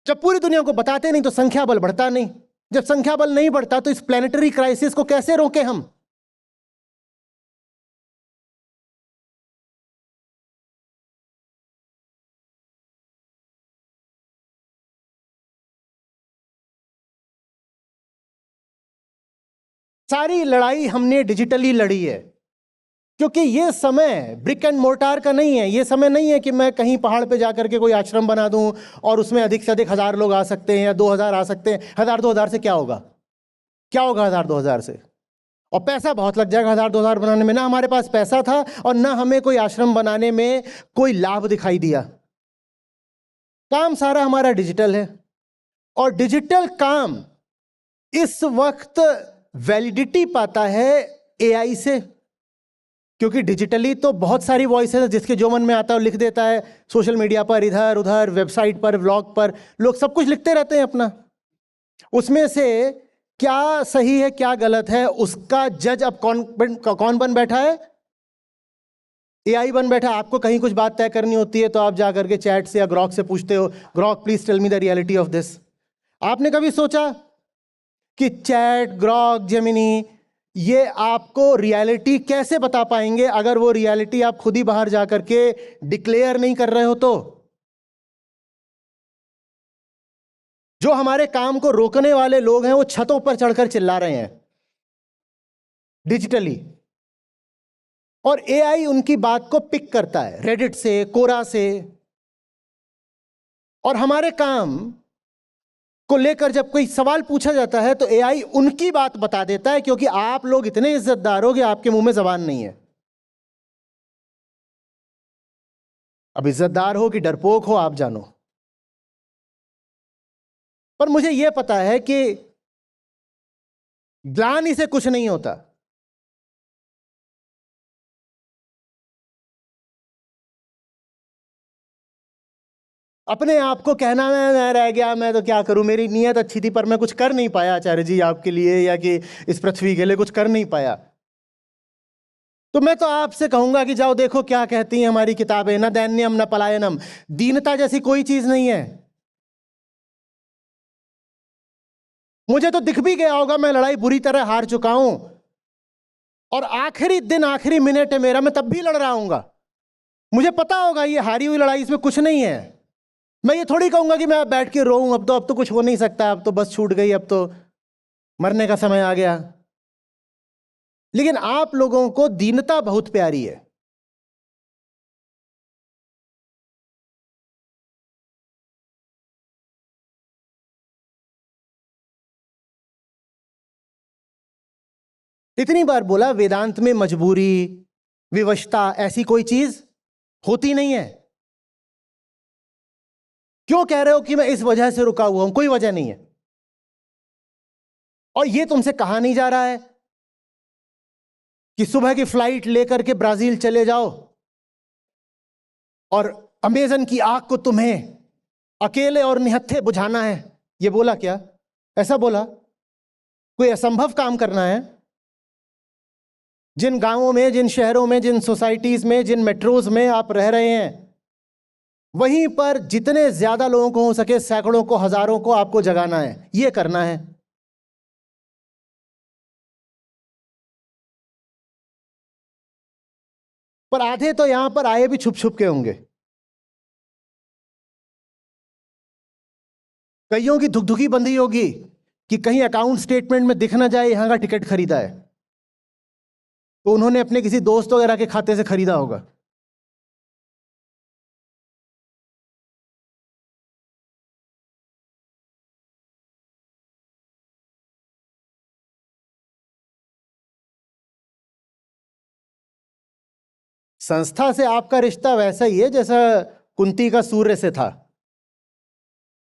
जब पूरी दुनिया को बताते नहीं तो संख्या बल बढ़ता नहीं। जब संख्या बल नहीं बढ़ता तो इस प्लेनेटरी क्राइसिस को कैसे रोके हम? सारी लड़ाई हमने डिजिटली लड़ी है, क्योंकि ये समय ब्रिक एंड मोर्टार का नहीं है। ये समय नहीं है कि मैं कहीं पहाड़ पे जाकर के कोई आश्रम बना दूं और उसमें अधिक से अधिक 1000 लोग आ सकते हैं या 2000 आ सकते हैं। 1000-2000 से क्या होगा? क्या होगा 1000-2000 से? और पैसा बहुत लग जाएगा 1000-2000 बनाने में। ना हमारे पास पैसा था और ना हमें कोई आश्रम बनाने में कोई लाभ दिखाई दिया। काम सारा हमारा डिजिटल है, और डिजिटल काम इस वक्त वैलिडिटी पाता है एआई से, क्योंकि डिजिटली तो बहुत सारी वॉइसेस है, जिसके जो मन में आता है वो लिख देता है। सोशल मीडिया पर, इधर उधर, वेबसाइट पर, व्लॉग पर लोग सब कुछ लिखते रहते हैं अपना। उसमें से क्या सही है क्या गलत है उसका जज अब कौन बन बैठा है? एआई बन बैठा है। आपको कहीं कुछ बात तय करनी होती है तो आप जाकर के चैट से या ग्रॉक से पूछते हो, Grok please tell me the reality of this. आपने कभी सोचा कि चैट, ग्रॉक, जेमिनी ये आपको रियलिटी कैसे बता पाएंगे अगर वो रियलिटी आप खुद ही बाहर जाकर के डिक्लेयर नहीं कर रहे हो? तो जो हमारे काम को रोकने वाले लोग हैं वो छतों पर चढ़कर चिल्ला रहे हैं डिजिटली, और एआई उनकी बात को पिक करता है रेडिट से, कोरा से। और हमारे काम को लेकर जब कोई सवाल पूछा जाता है तो एआई उनकी बात बता देता है, क्योंकि आप लोग इतने इज्जतदार हो कि आपके मुंह में जबान नहीं है। अब इज्जतदार हो कि डरपोक हो आप जानो। पर मुझे यह पता है कि ग्लानि से कुछ नहीं होता। अपने आप को कहना मैं रह गया, मैं तो क्या करूं, मेरी नीयत अच्छी थी पर मैं कुछ कर नहीं पाया आचार्य जी आपके लिए, या कि इस पृथ्वी के लिए कुछ कर नहीं पाया। तो मैं तो आपसे कहूंगा कि जाओ देखो क्या कहती हैं हमारी किताबें, न दैन्यम न पलायनम। दीनता जैसी कोई चीज नहीं है। मुझे तो दिख भी गया होगा मैं लड़ाई बुरी तरह हार चुका हूं, और आखिरी दिन आखिरी मिनट है मेरा, मैं तब भी लड़ रहा हूंगा। मुझे पता होगा ये हारी हुई लड़ाई, इसमें कुछ नहीं है। मैं ये थोड़ी कहूंगा कि मैं अब बैठ के रोऊं, अब तो कुछ हो नहीं सकता, अब तो बस छूट गई, अब तो मरने का समय आ गया। लेकिन आप लोगों को दीनता बहुत प्यारी है। इतनी बार बोला वेदांत में मजबूरी विवशता ऐसी कोई चीज होती नहीं है। क्यों कह रहे हो कि मैं इस वजह से रुका हुआ हूं? कोई वजह नहीं है। और ये तुमसे कहा नहीं जा रहा है कि सुबह की फ्लाइट लेकर के ब्राजील चले जाओ और अमेजन की आग को तुम्हें अकेले और निहत्थे बुझाना है। ये बोला क्या? ऐसा बोला? कोई असंभव काम करना है? जिन गांवों में, जिन शहरों में, जिन सोसाइटीज में, जिन मेट्रोज में आप रह रहे हैं, वहीं पर जितने ज्यादा लोगों को हो सके, सैकड़ों को, हजारों को आपको जगाना है, ये करना है। पर आधे तो यहां पर आए भी छुप छुप के होंगे। कईयों की धुकधुकी बंधी होगी कि कहीं अकाउंट स्टेटमेंट में दिख ना जाए यहां का टिकट खरीदा है, तो उन्होंने अपने किसी दोस्त वगैरह के खाते से खरीदा होगा। संस्था से आपका रिश्ता वैसा ही है जैसा कुंती का सूर्य से था,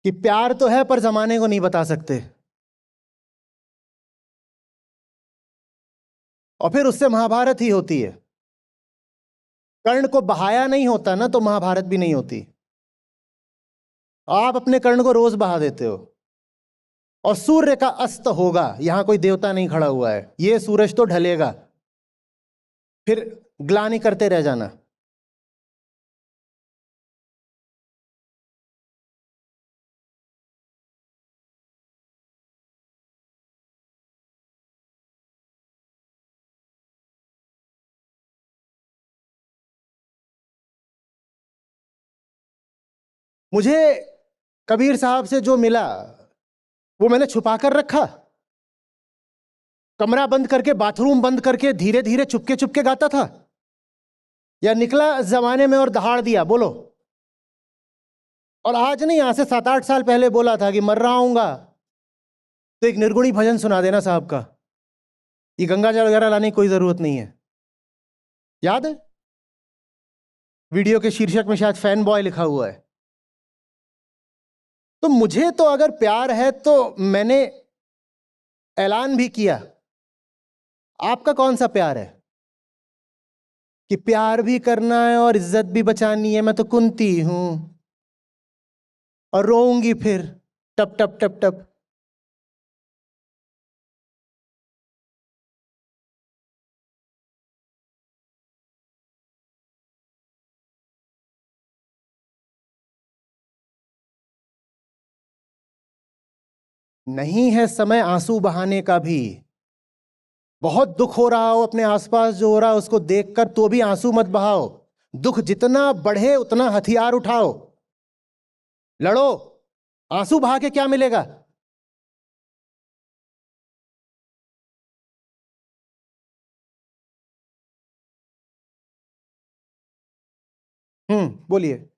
कि प्यार तो है पर जमाने को नहीं बता सकते। और फिर उससे महाभारत ही होती है। कर्ण को बहाया नहीं होता ना तो महाभारत भी नहीं होती। आप अपने कर्ण को रोज बहा देते हो। और सूर्य का अस्त होगा, यहां कोई देवता नहीं खड़ा हुआ है, ये सूरज तो ढलेगा, फिर ग्लानि करते रह जाना। मुझे कबीर साहब से जो मिला वो मैंने छुपा कर रखा। कमरा बंद करके, बाथरूम बंद करके, धीरे धीरे चुपके चुपके गाता था, या निकला जमाने में और दहाड़ दिया? बोलो। और आज नहीं, यहां से 7-8 साल पहले बोला था कि मर रहा हूंगा तो एक निर्गुणी भजन सुना देना साहब का, ये गंगा जल वगैरह लाने की कोई जरूरत नहीं है। याद है? वीडियो के शीर्षक में शायद फैन बॉय लिखा हुआ है। तो मुझे तो अगर प्यार है तो मैंने ऐलान भी किया। आपका कौन सा प्यार है कि प्यार भी करना है और इज्जत भी बचानी है? मैं तो कुंती हूं और रोऊंगी फिर टप टप टप टप। नहीं है समय आंसू बहाने का भी। बहुत दुख हो रहा हो अपने आसपास जो हो रहा है उसको देखकर, तो भी आंसू मत बहाओ। दुख जितना बढ़े उतना हथियार उठाओ, लड़ो। आंसू बहा के क्या मिलेगा? बोलिए।